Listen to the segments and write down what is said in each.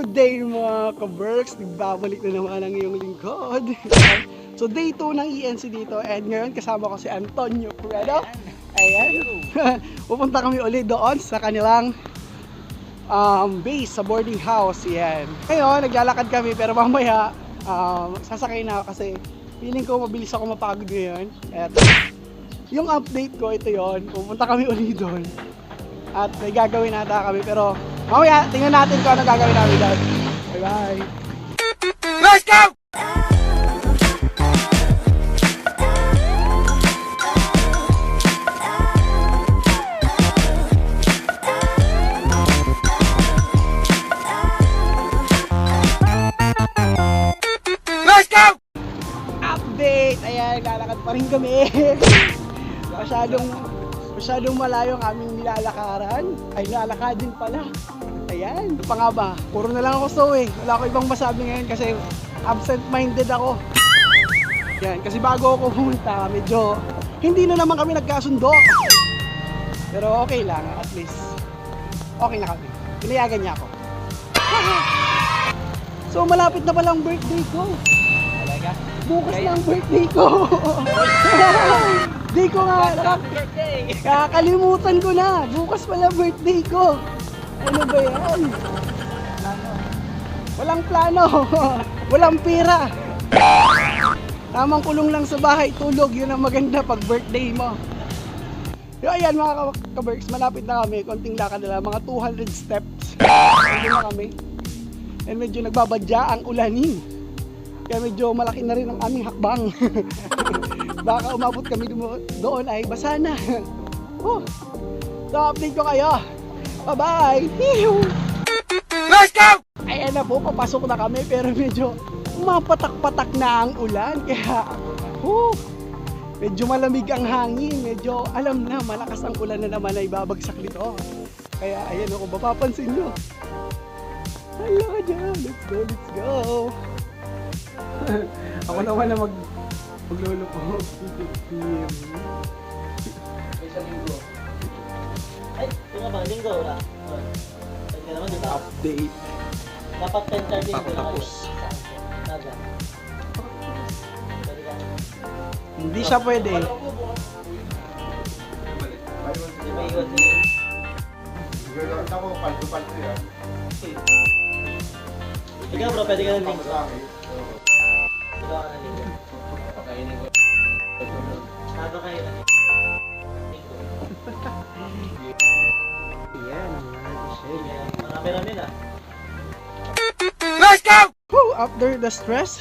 Good day mga ka-Berks, nagbabalik na naman ang iyong lingkod. So day 2 ng ENC dito and ngayon kasama ko si Antonio Puredo. Ayan. Pupunta kami ulit doon sa kanilang base sa boarding house. Yan. Ngayon naglalakad kami pero mamaya sasakay na ako kasi feeling ko mabilis ako mapagod ngayon. At yung update ko ito yon, pupunta kami ulit doon. At may gagawin nata kami pero mamaya tingnan natin kung ano gagawin namin doon. Bye bye! Let's go! Let's go! Update! Ayan, lalakad pa rin kami. Masyadong malayo ang aming nilalakaran. Ay, lalakadin pala. Ayan, ito pa nga ba? Puro na lang ako wala ko ibang masabi ngayon kasi absent-minded ako. Yan, kasi bago ako pumunta, medyo hindi na naman kami nagkasundo. Pero okay lang, at least okay na kami. Pinayagan niya ako. So malapit na palang birthday ko. Talaga? Bukas na ang birthday ko. Di ko nga kakalimutan ko na. Bukas pala birthday ko. Ano ba yan? Walang plano. Walang pera. Tamang kulong lang sa bahay, tulog. Yun ang maganda pag birthday mo. So ayan mga ka-Berks, malapit na kami. Konting lakad na lang, mga 200 steps. Hindi na kami. And medyo nagbabadya ang ulanin. Kaya medyo malaki na rin ang aming hakbang. Baka umabot kami doon ay basa na. So update ko kayo. Bye-bye! Let's go! Ayan na po, papasok na kami pero medyo umapatak-patak na ang ulan. Kaya, medyo malamig ang hangin. Medyo alam na, malakas ang ulan na naman ay babagsak nito. Kaya ayan o, kung mapapansin nyo. Hello ka dyan! Let's go, let's go! Ako naman na maglolo ko. Ay, ito nga ba? Linggo wala? Pwede ka naman, di ba? Update. Dapat 10:30 ko na Tapos. Naga. Pwede ka. Hindi siya pwede. Di ba iwan sila? Ako, palto-palto yan. Ikaw bro, pwede ka ng linggo. Ikaw ka ng linggo. Naga kayo ng linggo. Yan, Marami-rami na. let's go! After the stress,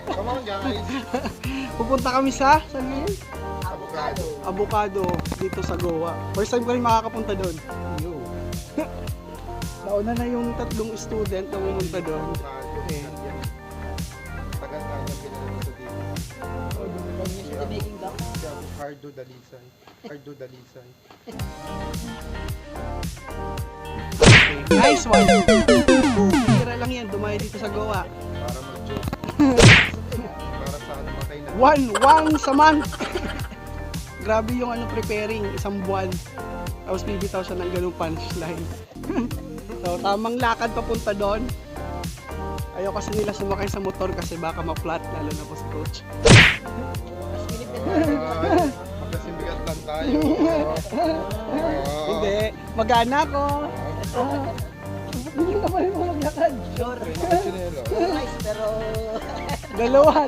Come on guys! pupunta kami sa, saan ngayon? Avocado. Avocado, dito sa Goa. First time ko rin makakapunta doon. Nauna na yung 3 student na pumunta doon. Okay. Taga-taga pinanong sa TV. Cardo Dalisan. Cardo Dalisan. Nice one! Tira lang yan, dumayo dito sa Goa. Para mag-joke. Para sa ano matay na. Once a month! Grabe yung preparing, isang buwan. Tapos bibitaw siya ng ganung punchline. So tamang lakad papunta doon. Ayaw kasi nila sumakay sa motor kasi baka ma-flat, lalo na po si coach. Magkasimbigat lang tayo. Hindi, magana ko. Hindi ka pa rin maglakad. Sure. Sinelo. Nice, pero... Dalawa.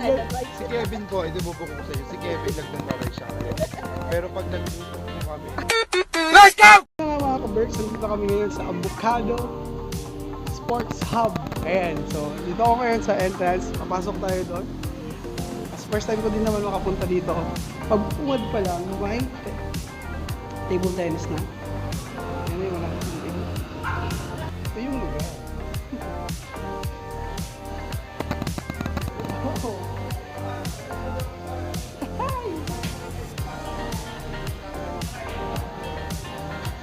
Si Kevin ko, ito bubuko ko sa iyo. Si Kevin nagdamaray siya. Pero pag nagluto mo kami. Let's go! Mga ka-Berks, nandito kami ngayon sa Avocado Sports Hub. Ayan, so dito ako ngayon sa entrance. Papasok tayo doon. As first time ko din naman makapunta dito. Pag umad pa lang, may table tennis na. Ayan yung malaki. Ito yung lugar.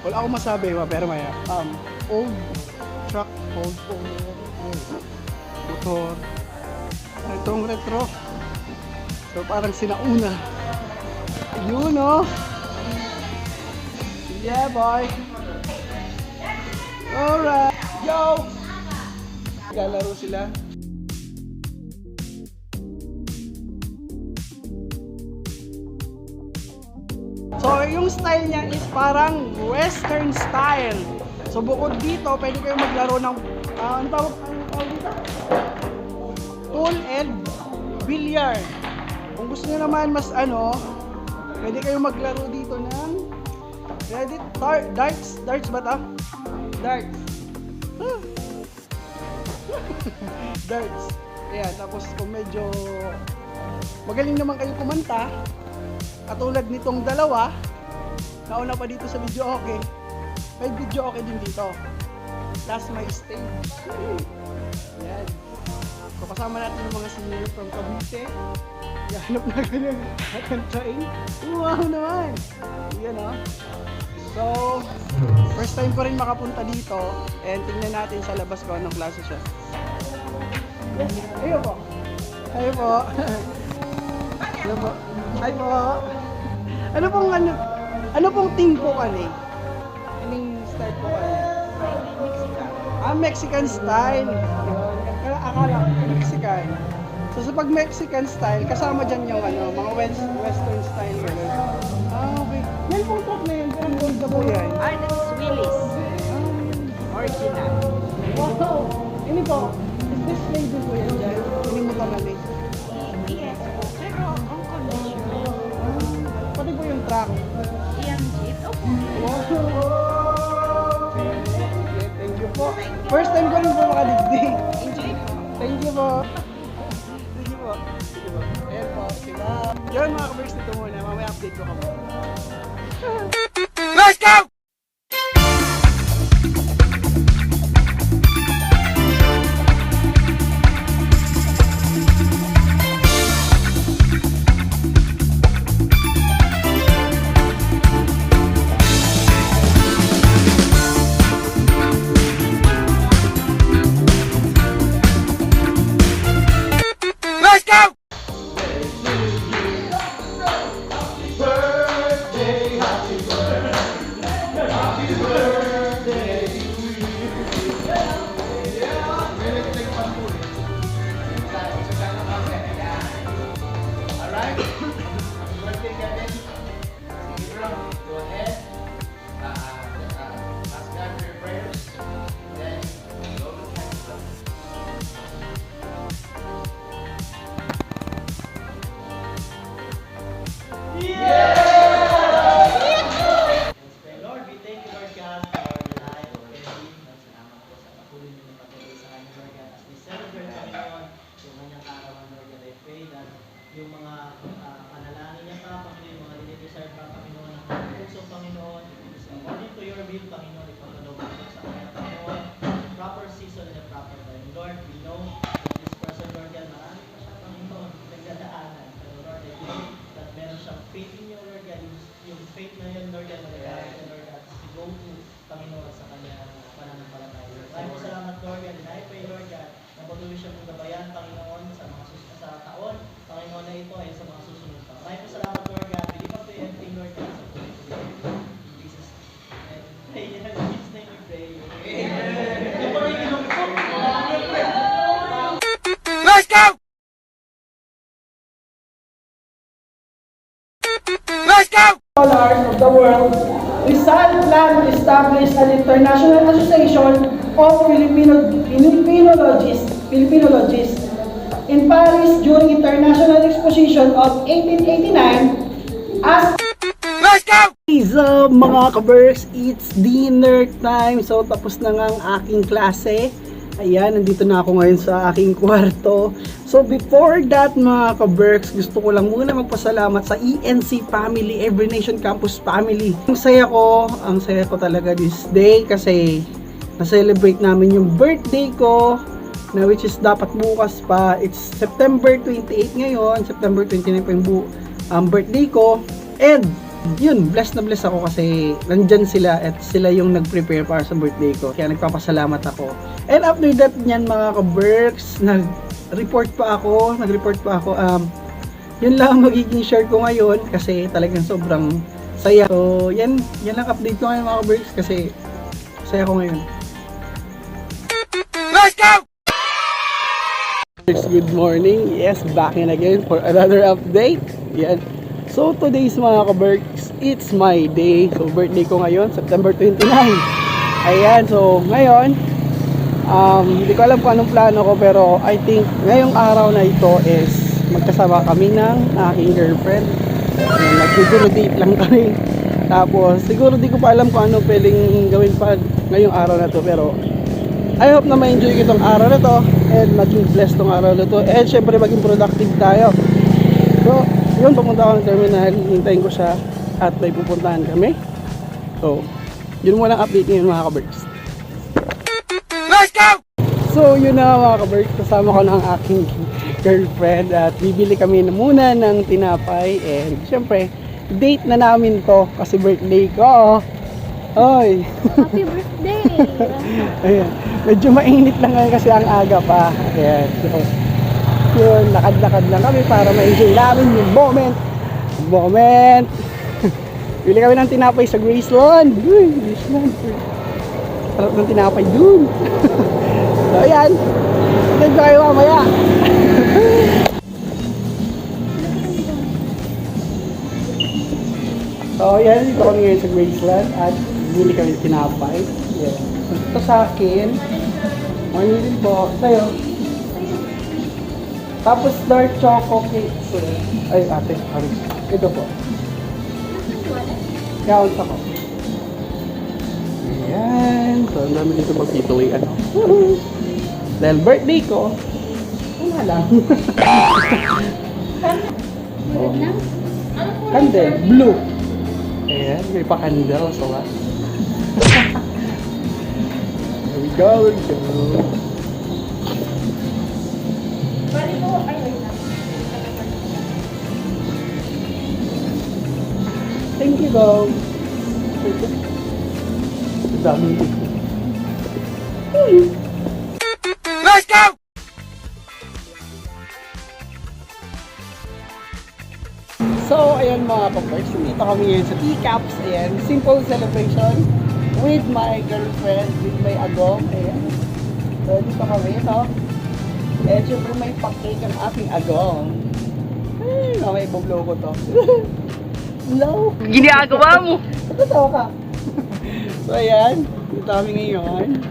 Wala akong masabi, pero maya. Old truck, old motor. Itong retro. So parang sinauna. Yun oh. Yeah boy. Alright. Yo! naglalaro sila. So, yung style niya is parang western style. So, bukod dito, pwede kayo maglaro ng, ano tawag dito? Pool and billiard. Kung gusto niyo naman mas pwede kayo maglaro dito ng Reddit, darts ba ta? Darts. Darts. Ayan, tapos kung medyo magaling naman kayo kumanta, katulad nitong dalawa, nauna pa dito sa video okay. May video okay din dito. That's my stage. Ayan. So kasama natin yung mga senior from Cavite. Gahanap na ganyan kakantahin. Wow naman! Yan So, first time ko rin makapunta dito and tingnan natin sa labas ko anong klase siya. Ayo po. Ayo po. Ayo po. Ay po. Ano pong team po kani? Anong style po kani? Mexican style. Akala ko Mexican. So sa pag Mexican style, kasama dyan yung mga western style ganun. Okay. Yan pong truck na yun, pero gold na po yan. This is Willis. Original. Wow! Ini po, is this label po yan dyan? Hindi mo tangali. Yes po. Pero ang condition, Pati po yung truck. iyang jeep. Opo. Wow! Thank you po. First time ko rin po makadigdig. Enjoy po. Thank you po. Thank you po. Sige po. Ayan po. Sige. Yun mga kabers, dito muna. Mamaya update ko kamo. Let's go! Let's go! Lord, we thank you, Lord God, for the life of Kevin. Salamat po sa patuloy niyo na patuloy sa kanya, Lord God. As we celebrate, Panginoon, yung kanyang kaarawan, Lord God, I pray that yung mga panalangin niya pa, Panginoon, yung mga dinidesire pa, Panginoon, ng mga puso, Panginoon, according to your will, Panginoon, ipagkaloob mo sa kanya, Panginoon, proper season and a proper time. Lord, we know that this person, Lord God, marami pa siya, Panginoon, nagdadaanan. Pero Lord, I pray that meron siyang faith in you, Lord God, yung faith na yun, Lord God, magagamit niya, Lord God, to go to, Panginoon, sa kanyang pananampalataya. Maraming po salamat, Lord God, and I pray, Lord God, na patuloy siyang gabayan, Panginoon, sa mga sa taon, Panginoon, na ito ay sa mga susunod pa. Maraming po salamat, Lord God, we lift up to everything, Lord God, sa tuloy-tuloy. In Jesus' name. In Jesus' name we pray. Amen. Let's go! Let's go! Scholars of the world, Rizal planned to establish an international association of Filipinologists in Paris during International Exposition of 1889 as Let's go! So mga kabers, it's dinner time. So tapos na nga ang aking klase. Ayan, nandito na ako ngayon sa aking kwarto. So before that mga ka-Berks, gusto ko lang muna magpasalamat sa ENC family, Every Nation Campus family. Ang saya ko talaga this day kasi na-celebrate namin yung birthday ko, na which is dapat bukas pa. It's September 28 ngayon, September 29 pa yung birthday ko. And yun, blessed na blessed ako kasi nandyan sila at sila yung nag-prepare para sa birthday ko. Kaya nagpapasalamat ako. And after that nyan mga ka-Berks, nag-report pa ako. Yun lang magiging share ko ngayon kasi talagang sobrang saya. So yan lang update ko ngayon mga ka-Berks kasi saya ko ngayon. Let's go! good morning. Yes, back in again for another update. Yan. So today's mga ka-Berks, it's my day. So birthday ko ngayon, September 29. Ayan, so ngayon, hindi ko alam kung anong plano ko, pero I think ngayong araw na ito is magkasama kami ng aking girlfriend. Nag-siguro date lang kami. Tapos siguro di ko pa alam kung ano pwedeng gawin pa ngayong araw na to, pero I hope na ma-enjoy ko itong araw na to and maging blessed tong araw na to, and syempre maging productive tayo. So yun, pumunta ako ng terminal, hintayin ko siya at may pupuntahan kami. So yun muna ang update ngayon mga ka-Berks. Let's go! So yun na mga ka-Berks, kasama ko ng aking girlfriend at bibili kami na muna ng tinapay, and syempre date na namin to kasi birthday ko. Oy! Happy birthday! Ayan. Medyo mainit lang ngayon kasi ang aga pa. Ayan. So, yun, lakad-lakad lang kami para ma-enjoy namin yung moment. Bili kami ng tinapay sa Graceland. Uy, Graceland. Sarap ng tinapay dun. So, ayan. Tignan ko kayo mamaya. So, ayan. Dito kami ngayon sa Graceland at bili kami ng tinapay. Ayan. Ito sa akin. Ano din po? Sa'yo. Tapos dark choco cake. Ay, ate. Sorry. Ito po. Count ako. Ayan. So, ang dami dito mag-ituloy. Ano? Dahil birthday ko, wala lang. Oh. Candle. Blue. Ayan. May pa-candle. So, Here we go. Thank you, go. Dami. Let's go! So, ayan mga ka-Berks, dito kami ngayon sa Teacups. Ayan, simple celebration with my girlfriend, with my agong. Ayan. So, dito kami, no? And syempre may pa-cake ang aking agong. Ay, mamaya iboblow ko to. Hello? Ginagawa mo! Tatawa ka. So, ayan. Dito kami ngayon.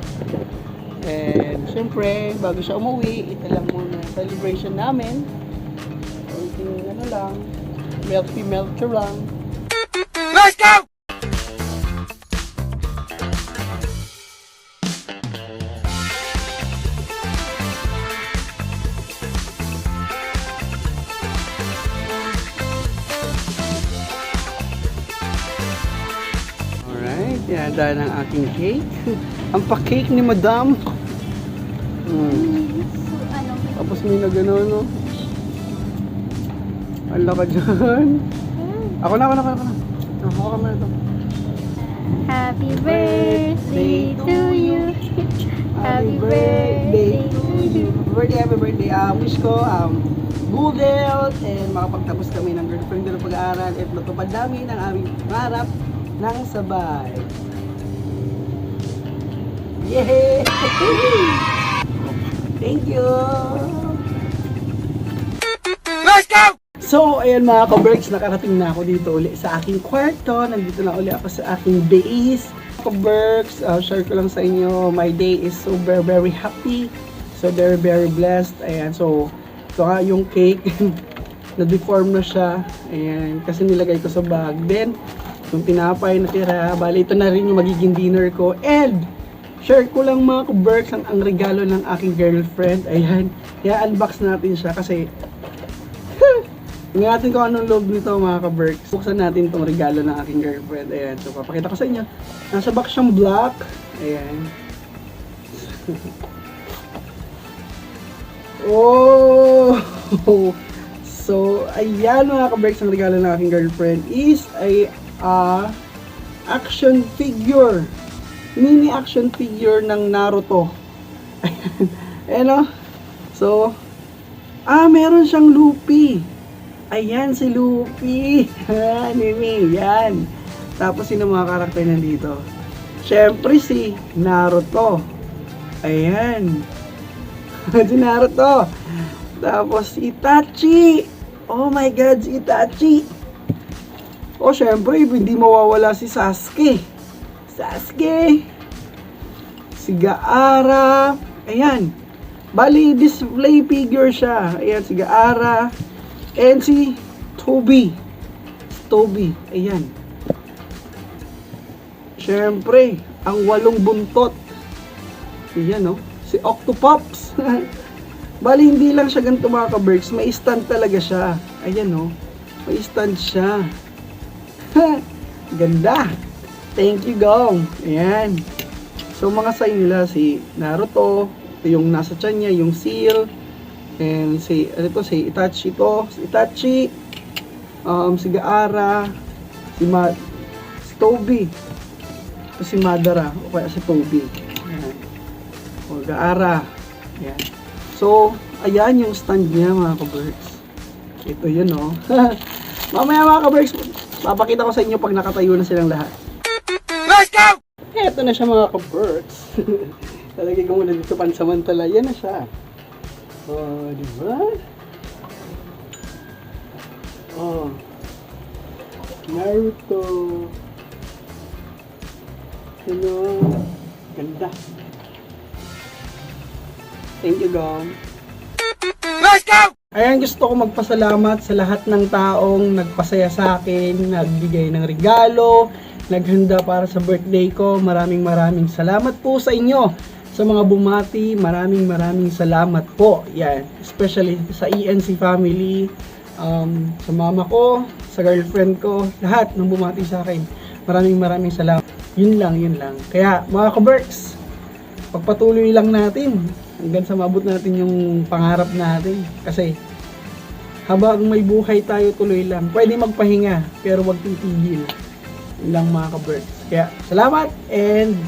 And syempre, bago siya umuwi, ito lang muna ang celebration namin. Konting ano lang, melty lang. Let's go! Alright, yada ng aking cake. Ang pa-cake ni Madam. Tapos may na gano'n, no? Ala ka dyan. Ako na. Ako ka muna ito. Happy birthday to you. Happy birthday to you. Happy birthday. Wish ko, good health and makapagtapos kami ng girlfriend ng pag-aaral at matupad namin ang aming pangarap ng sabay. Yay! Thank you! Let's go! So, ayan mga ka-Berks, nakarating na ako dito uli sa aking kwarto. Nandito na uli ako sa aking base. Ka-Berks, share ko lang sa inyo, my day is so very, very happy. So, very, very blessed. Ayan, so, ito nga yung cake. Na-deform na siya. Ayan, kasi nilagay ko sa bag. Then, yung tinapay na tira, bali ito na rin yung magiging dinner ko. And, share ko lang mga ka-Berks ang regalo ng aking girlfriend. Ayan, i-unbox natin siya kasi tingnan natin kung anong loob nito mga ka-Berks. Buksan natin itong regalo ng aking girlfriend. Ayan, so papakita ko sa inyo. Nasa box siyang black. Ayan. Oh! So, ayan mga ka-Berks, ang regalo ng aking girlfriend is a action figure. Mini action figure ng Naruto. Ayan o. So, meron siyang Luffy. Ayan si Luffy. Anime, yan. Tapos sino mga karakter nandito? Siyempre si Naruto. Ayan. Si Naruto. Tapos si Itachi. Oh my God, si Itachi. Oh, syempre, hindi mawawala si Sasuke. Sasuke. Si Gaara. Ayan. Bali, display figure siya. Ayan, si Gaara. And si Toby. Toby. Ayan. Syempre, ang 8 buntot. Ayan, no? Si Octopops. Bali, hindi lang siya ganito mga ka-Berks. May stand talaga siya. Ayan, no? May stand siya. Ganda. Thank you, Gong. Ayan. So, mga sign nila, si Naruto, ito yung nasa tiyan niya, yung seal, and si, ano to, si Itachi to, si Itachi, si Gaara, si Toby, ito si Madara, o kaya si Toby. Ayan. O, Gaara. Ayan. So, ayan yung stand niya, mga ka-Berks. Ito yun, no? Mamaya, mga ka-Berks, papakita ko sa inyo pag nakatayo na silang lahat. Let's go! Eto na siya, mga ka-Berks. Talagay ko muna dito pansamantala. Yan na siya. Oh, di ba? Oh. Naruto. Ano? Ganda. Thank you, Gom. Let's go! Ayan, gusto ko magpasalamat sa lahat ng taong nagpasaya sa akin, nagbigay ng regalo, naghanda para sa birthday ko. Maraming salamat po sa inyo. Sa mga bumati, maraming salamat po. Yan, especially sa ENC family, sa mama ko, sa girlfriend ko, lahat ng bumati sa akin. Maraming salamat. Yun lang. Kaya mga ka-Berks, pagpatuloy lang natin hanggang sa mabot natin yung pangarap natin. Kasi habang may buhay tayo, tuloy lang. Pwede magpahinga, pero wag titigil. Yun lang mga ka-Berks. Kaya salamat and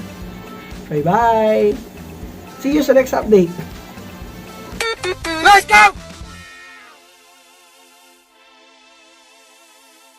bye-bye! See you sa next update. Let's go!